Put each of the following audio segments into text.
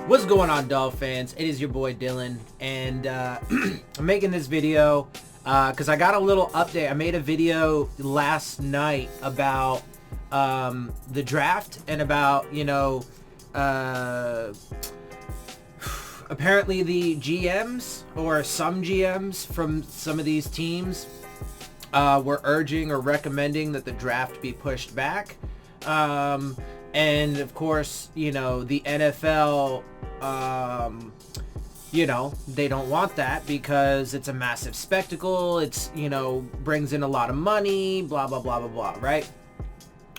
What's going on, Dolphins? It is your boy Dillon, and I'm making this video because I got a little update. I made a video last night about the draft and about, apparently the GMs or some GMs from some of these teams were urging or recommending that the draft be pushed back. And of course, the NFL, they don't want that because it's a massive spectacle. It's, brings in a lot of money, blah, blah, blah, blah, blah, right?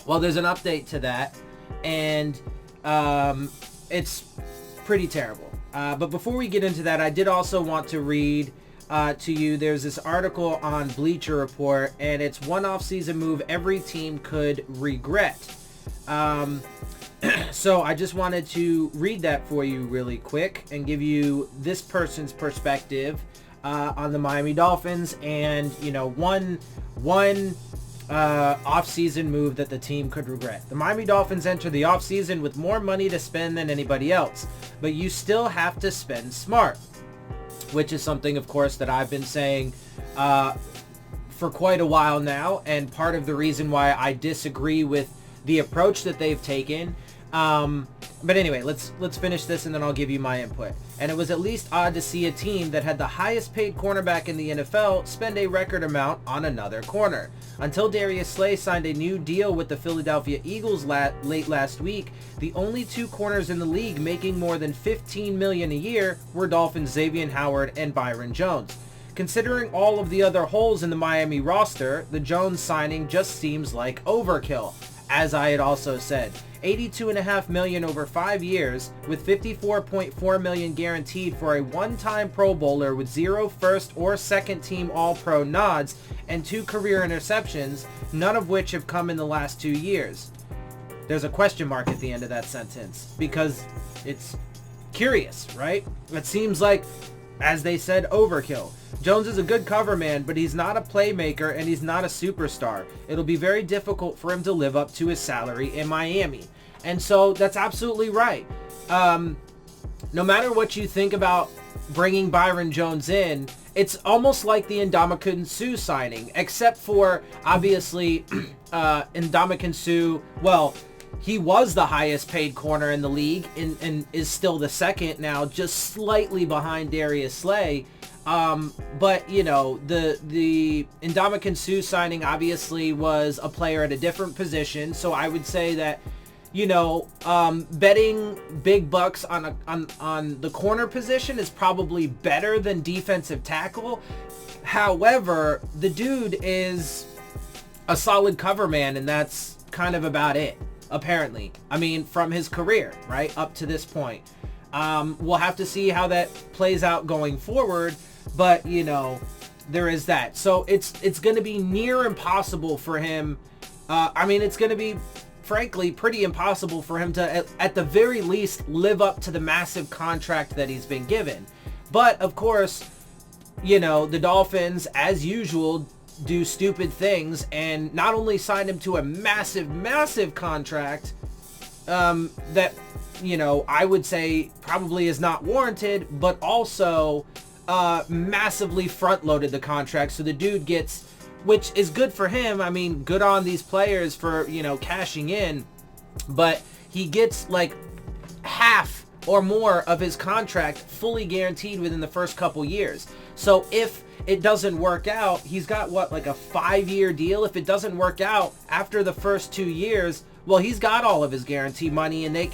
Well, there's an update to that, and it's pretty terrible. But before we get into that, I did also want to read to you. There's this article on Bleacher Report, and it's one off-season move every team could regret. So I just wanted to read that for you really quick and give you this person's perspective on the Miami Dolphins and, one off-season move that the team could regret. The Miami Dolphins enter the off-season with more money to spend than anybody else, but you still have to spend smart, which is something, of course, that I've been saying for quite a while now, and part of the reason why I disagree with the approach that they've taken. But anyway, let's finish this and then I'll give you my input. And it was at least odd to see a team that had the highest paid cornerback in the NFL spend a record amount on another corner. Until Darius Slay signed a new deal with the Philadelphia Eagles late last week, the only two corners in the league making more than $15 million a year were Dolphins' Xavier Howard and Byron Jones. Considering all of the other holes in the Miami roster, the Jones signing just seems like overkill. As I had also said, $82.5 million over 5 years, with $54.4 million guaranteed for a one-time Pro Bowler with 0 first or second team All-Pro nods and 2 career interceptions, none of which have come in the last 2 years. There's a question mark at the end of that sentence because it's curious, right? It seems like, as they said, overkill. Jones is a good cover man, but he's not a playmaker and he's not a superstar. It'll be very difficult for him to live up to his salary in Miami. And so that's absolutely right. No matter what you think about bringing Byron Jones in, it's almost like the Ndamukong Suh signing, except for, obviously, Ndamukong Suh, well, he was the highest paid corner in the league and is still the second now, just slightly behind Darius Slay. But, the Ndamukong Suh signing obviously was a player at a different position. So I would say that, betting big bucks on the corner position is probably better than defensive tackle. However, the dude is a solid cover man, and that's kind of about it, apparently. I mean, from his career, right, up to this point. We'll have to see how that plays out going forward. But, there is that. So it's going to be near impossible for him. It's going to be, frankly, pretty impossible for him to, at the very least, live up to the massive contract that he's been given. But, of course, the Dolphins, as usual, do stupid things and not only sign him to a massive, massive contract that, I would say probably is not warranted, but also massively front-loaded the contract, so the dude gets, which is good for him. I mean, good on these players for, cashing in, but he gets like half or more of his contract fully guaranteed within the first couple years. So if it doesn't work out, he's got like a 5-year deal. If it doesn't work out after the first 2 years, well, he's got all of his guarantee money, and he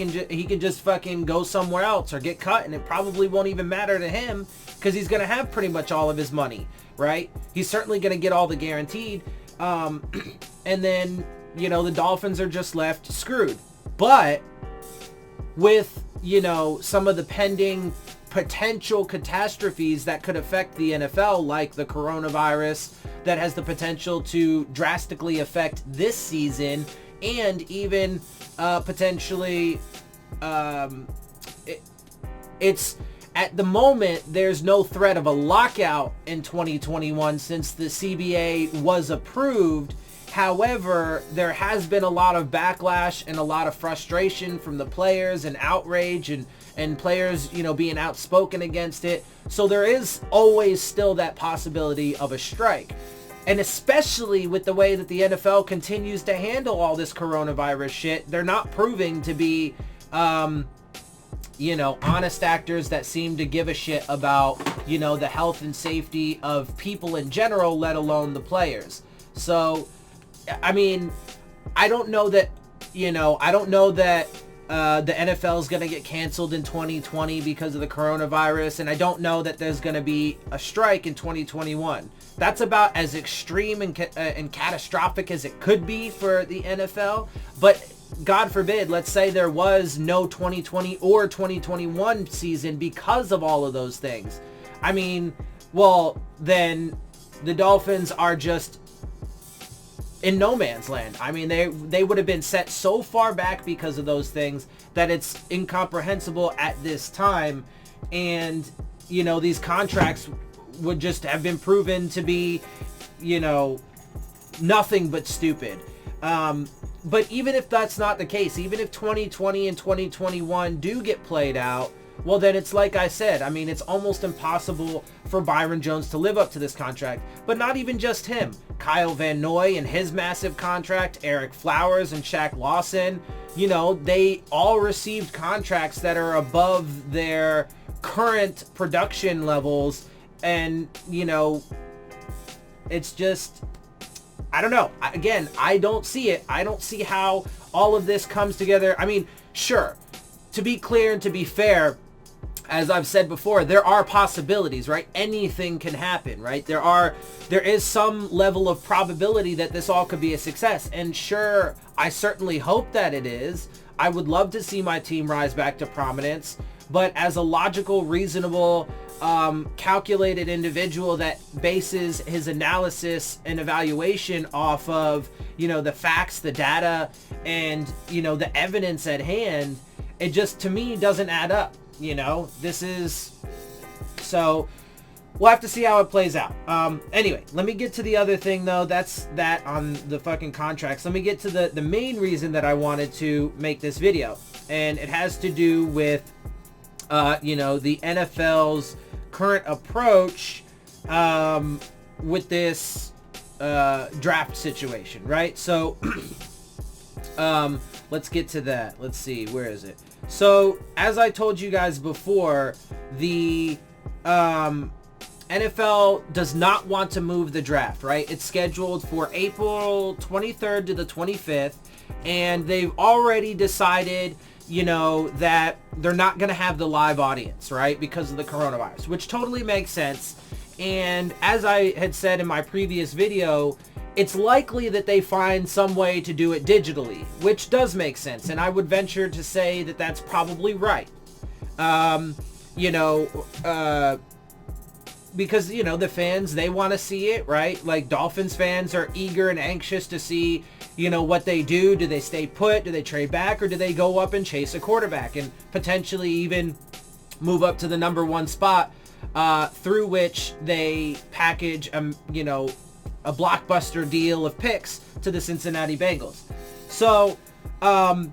can just fucking go somewhere else or get cut, and it probably won't even matter to him because he's going to have pretty much all of his money, right? He's certainly going to get all the guaranteed. And then, the Dolphins are just left screwed. But with, some of the pending potential catastrophes that could affect the NFL, like the coronavirus that has the potential to drastically affect this season, and even potentially it's at the moment there's no threat of a lockout in 2021 since the CBA was approved. However, there has been a lot of backlash and a lot of frustration from the players and outrage and players, you know, being outspoken against it. So there is always still that possibility of a strike. And especially with the way that the NFL continues to handle all this coronavirus shit, they're not proving to be, you know, honest actors that seem to give a shit about, you know, the health and safety of people in general, let alone the players. So, I mean, I don't know that, you know, I don't know that the NFL is going to get canceled in 2020 because of the coronavirus, and I don't know that there's going to be a strike in 2021. That's about as extreme and catastrophic as it could be for the NFL, but God forbid, let's say there was no 2020 or 2021 season because of all of those things. I mean, well, then the Dolphins are just in no man's land. I mean, they would have been set so far back because of those things that it's incomprehensible at this time. And, you know, these contracts would just have been proven to be, you know, nothing but stupid. But even if that's not the case, even if 2020 and 2021 do get played out, well, then it's like I said, I mean, it's almost impossible for Byron Jones to live up to this contract. But not even just him. Kyle Van Noy and his massive contract, Eric Flowers and Shaq Lawson, you know, they all received contracts that are above their current production levels. And, you know, it's just, I don't know. Again, I don't see it. I don't see how all of this comes together. I mean, sure, to be clear and to be fair, as I've said before, there are possibilities, right? Anything can happen, right? There is some level of probability that this all could be a success. And sure, I certainly hope that it is. I would love to see my team rise back to prominence. But as a logical, reasonable, calculated individual that bases his analysis and evaluation off of, you know, the facts, the data, and, you know, the evidence at hand, it just, to me, doesn't add up. You know, this is, so we'll have to see how it plays out. Anyway, let me get to the other thing though. That's that on the fucking contracts. Let me get to the main reason that I wanted to make this video. And it has to do with, you know, the NFL's current approach, with this, draft situation, right? So, let's get to that. Let's see, where is it? So, as I told you guys before, the NFL does not want to move the draft, right? It's scheduled for April 23rd to the 25th, and they've already decided, you know, that they're not going to have the live audience, right? Because of the coronavirus, which totally makes sense. And as I had said in my previous video, it's likely that they find some way to do it digitally, which does make sense. And I would venture to say that that's probably right. You know, because, you know, the fans, they want to see it, right? Like, Dolphins fans are eager and anxious to see, you know, what they do. Do they stay put? Do they trade back? Or do they go up and chase a quarterback and potentially even move up to the number one spot, through which they package, you know, a blockbuster deal of picks to the Cincinnati Bengals. So, and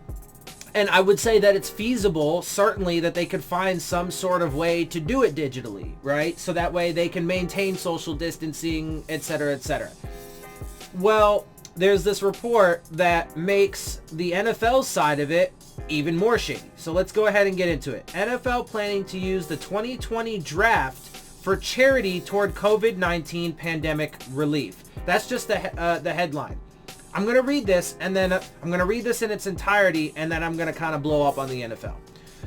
I would say that it's feasible, certainly, that they could find some sort of way to do it digitally, right? So that way they can maintain social distancing, etc., etc. Well, there's this report that makes the NFL side of it even more shady. So let's go ahead and get into it. NFL planning to use the 2020 draft for charity toward COVID-19 pandemic relief. That's just the headline. I'm going to read this, and then I'm going to read this in its entirety, and then I'm going to kind of blow up on the NFL.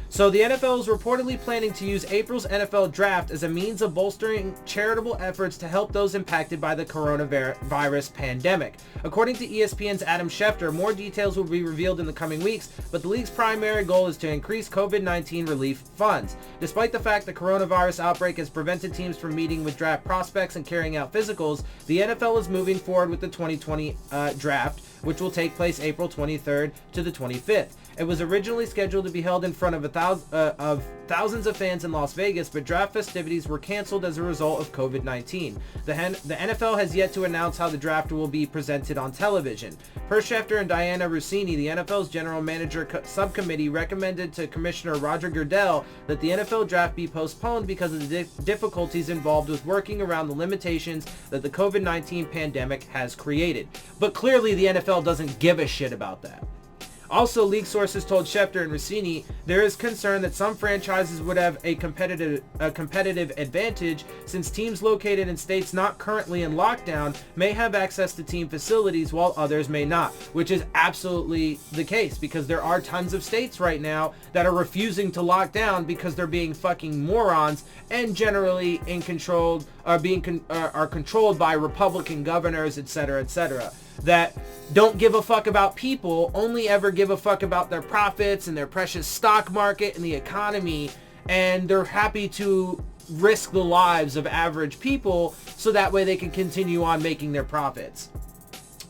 So the NFL is reportedly planning to use April's NFL draft as a means of bolstering charitable efforts to help those impacted by the coronavirus pandemic. According to ESPN's Adam Schefter, more details will be revealed in the coming weeks, but the league's primary goal is to increase COVID-19 relief funds. Despite the fact the coronavirus outbreak has prevented teams from meeting with draft prospects and carrying out physicals, the NFL is moving forward with the 2020 draft, which will take place April 23rd to the 25th. It was originally scheduled to be held in front of thousands of fans in Las Vegas, but draft festivities were canceled as a result of COVID-19. The NFL has yet to announce how the draft will be presented on television. Per Schefter and Diana Rossini, the NFL's general manager subcommittee recommended to Commissioner Roger Goodell that the NFL draft be postponed because of the difficulties involved with working around the limitations that the COVID-19 pandemic has created. But clearly the NFL doesn't give a shit about that. Also, league sources told Schefter and Rossini there is concern that some franchises would have a competitive advantage since teams located in states not currently in lockdown may have access to team facilities while others may not, which is absolutely the case because there are tons of states right now that are refusing to lock down because they're being fucking morons and generally are controlled by Republican governors, etc., that don't give a fuck about people, only ever give a fuck about their profits and their precious stock market and the economy, and they're happy to risk the lives of average people so that way they can continue on making their profits.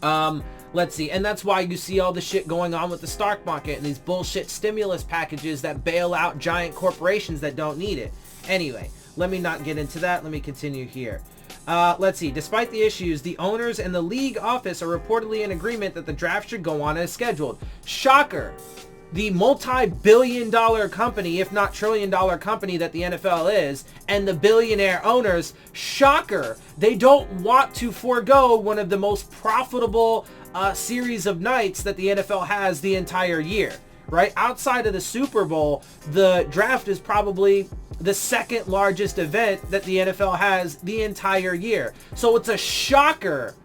Let's see, and that's why you see all the shit going on with the stock market and these bullshit stimulus packages that bail out giant corporations that don't need it. Anyway, let me not get into that. Let me continue here. Let's see. Despite the issues, the owners and the league office are reportedly in agreement that the draft should go on as scheduled. Shocker. The multi-billion-dollar company, if not trillion-dollar company that the NFL is, and the billionaire owners, shocker. They don't want to forego one of the most profitable series of nights that the NFL has the entire year. Right? Outside of the Super Bowl, the draft is probably the second largest event that the NFL has the entire year. So it's a shocker,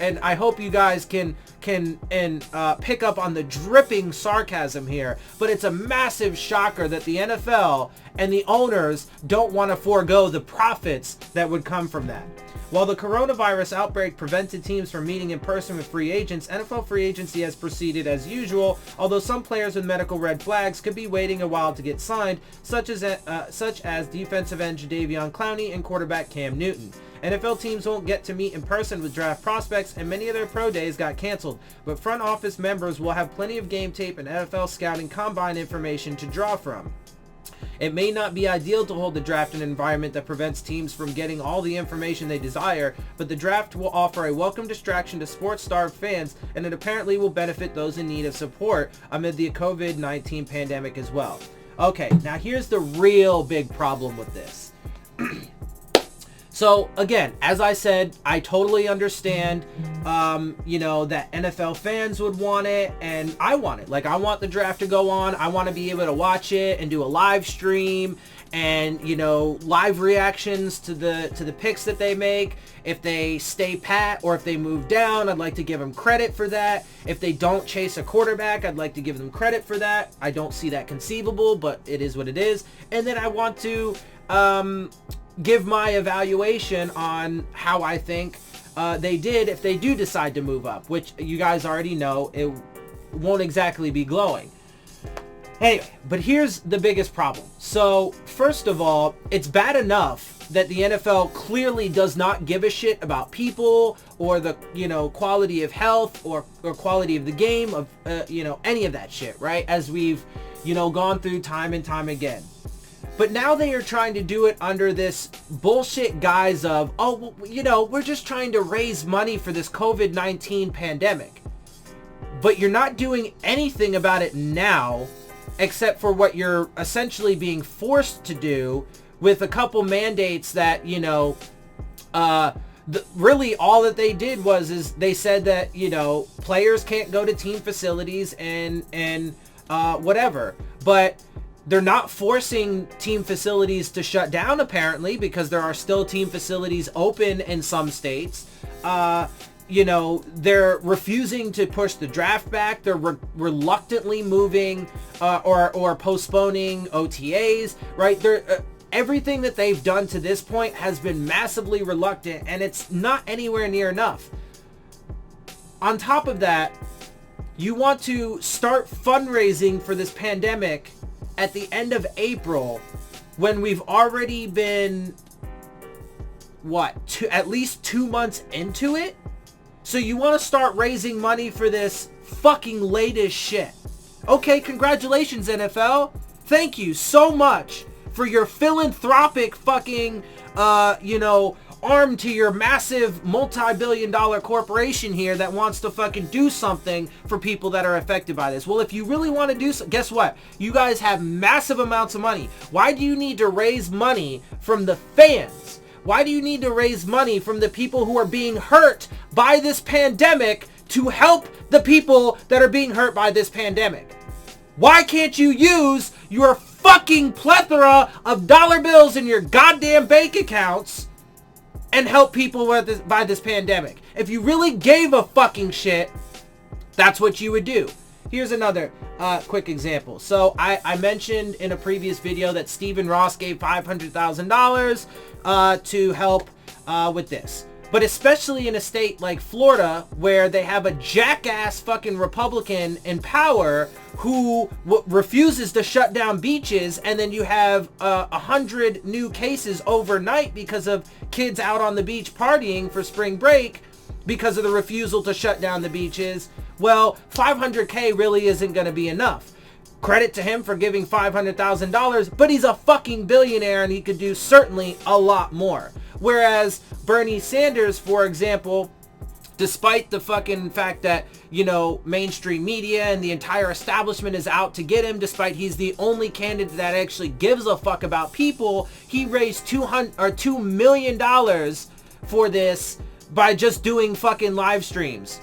and I hope you guys can pick up on the dripping sarcasm here, but it's a massive shocker that the NFL and the owners don't want to forego the profits that would come from that. While the coronavirus outbreak prevented teams from meeting in person with free agents, NFL free agency has proceeded as usual, although some players with medical red flags could be waiting a while to get signed, such as defensive end Jadeveon Clowney and quarterback Cam Newton. NFL teams won't get to meet in person with draft prospects, and many of their pro days got canceled, but front office members will have plenty of game tape and NFL scouting combine information to draw from. It may not be ideal to hold the draft in an environment that prevents teams from getting all the information they desire, but the draft will offer a welcome distraction to sports-starved fans, and it apparently will benefit those in need of support amid the COVID-19 pandemic as well. Okay, now here's the real big problem with this. So again, as I said, I totally understand, that NFL fans would want it, and I want it. Like, I want the draft to go on. I want to be able to watch it and do a live stream and, live reactions to the picks that they make. If they stay pat or if they move down, I'd like to give them credit for that. If they don't chase a quarterback, I'd like to give them credit for that. I don't see that conceivable, but it is what it is. And then I want to, give my evaluation on how I think they did if they do decide to move up, which you guys already know it won't exactly be glowing. Anyway, but here's the biggest problem. So first of all, it's bad enough that the NFL clearly does not give a shit about people or the quality of health or quality of the game of any of that shit, right? As we've gone through time and time again. But now they are trying to do it under this bullshit guise of, we're just trying to raise money for this COVID-19 pandemic. But you're not doing anything about it now, except for what you're essentially being forced to do with a couple mandates that, really all that they did is they said that, players can't go to team facilities and whatever. But they're not forcing team facilities to shut down, apparently, because there are still team facilities open in some states. They're refusing to push the draft back. They're reluctantly moving or postponing OTAs, right? Everything that they've done to this point has been massively reluctant, and it's not anywhere near enough. On top of that, you want to start fundraising for this pandemic at the end of April, when we've already been, at least 2 months into it? So you want to start raising money for this fucking latest shit. Okay, congratulations, NFL. Thank you so much for your philanthropic fucking, arm to your massive multi-billion-dollar corporation here that wants to fucking do something for people that are affected by this. Well, if you really want to do so, guess what? You guys have massive amounts of money. Why do you need to raise money from the fans? Why do you need to raise money from the people who are being hurt by this pandemic to help the people that are being hurt by this pandemic? Why can't you use your fucking plethora of dollar bills in your goddamn bank accounts and help people by this pandemic? If you really gave a fucking shit, that's what you would do. Here's another quick example. So I mentioned in a previous video that Stephen Ross gave $500,000 to help with this. But especially in a state like Florida, where they have a jackass fucking Republican in power who refuses to shut down beaches, and then you have 100 new cases overnight because of kids out on the beach partying for spring break because of the refusal to shut down the beaches. Well, $500K really isn't going to be enough. Credit to him for giving $500,000, but he's a fucking billionaire and he could do certainly a lot more. Whereas Bernie Sanders, for example, despite the fucking fact that, mainstream media and the entire establishment is out to get him, despite he's the only candidate that actually gives a fuck about people, he raised $2 million for this by just doing fucking live streams.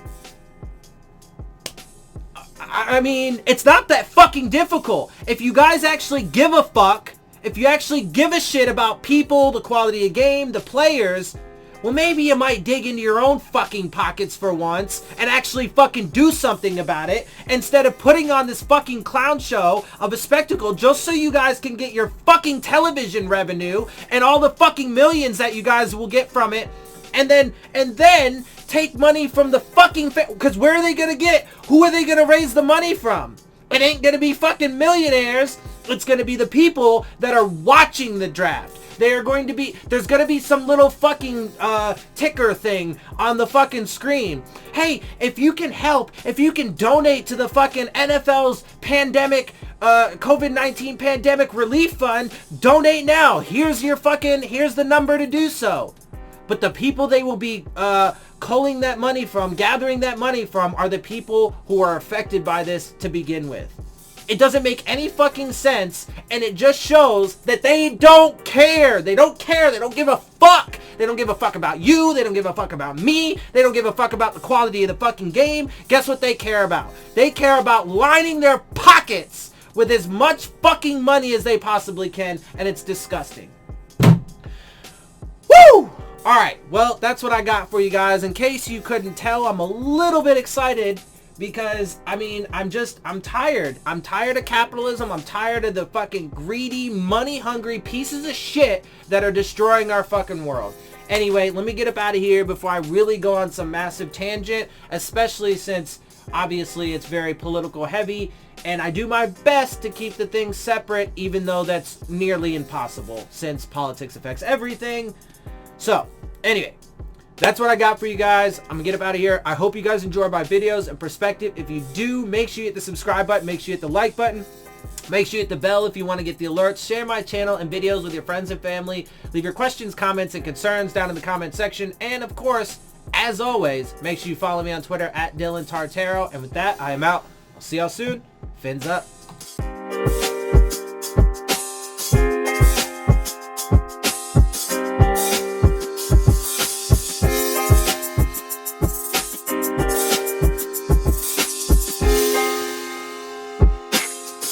I mean, it's not that fucking difficult. If you guys actually give a fuck, if you actually give a shit about people, the quality of game, the players, well, maybe you might dig into your own fucking pockets for once and actually fucking do something about it, instead of putting on this fucking clown show of a spectacle just so you guys can get your fucking television revenue and all the fucking millions that you guys will get from it, and then take money from the fucking because where are they gonna get it? Who are they gonna raise the money from? It ain't gonna be fucking millionaires. It's gonna be the people that are watching the draft. There's gonna be some little fucking ticker thing on the fucking screen. Hey, if you can help, if you can donate to the fucking NFL's pandemic, COVID-19 pandemic relief fund, donate now. Here's the number to do so. But the people they will be culling that money from, gathering that money from, are the people who are affected by this to begin with. It doesn't make any fucking sense, and it just shows that they don't care. They don't care. They don't give a fuck. They don't give a fuck about you. They don't give a fuck about me. They don't give a fuck about the quality of the fucking game. Guess what they care about? They care about lining their pockets with as much fucking money as they possibly can, and it's disgusting. Woo! Alright, well, that's what I got for you guys. In case you couldn't tell, I'm a little bit excited because, I'm tired. I'm tired of capitalism. I'm tired of the fucking greedy, money-hungry pieces of shit that are destroying our fucking world. Anyway, let me get up out of here before I really go on some massive tangent, especially since, obviously, it's very political heavy, and I do my best to keep the things separate, even though that's nearly impossible, since politics affects everything. So, anyway, that's what I got for you guys. I'm gonna get up out of here. I hope you guys enjoy my videos and perspective. If you do, make sure you hit the subscribe button. Make sure you hit the like button. Make sure you hit the bell if you want to get the alerts. Share my channel and videos with your friends and family. Leave your questions, comments, and concerns down in the comment section. And, of course, as always, make sure you follow me on Twitter at Dillon Tartaro. And with that, I am out. I'll see y'all soon. Fins up.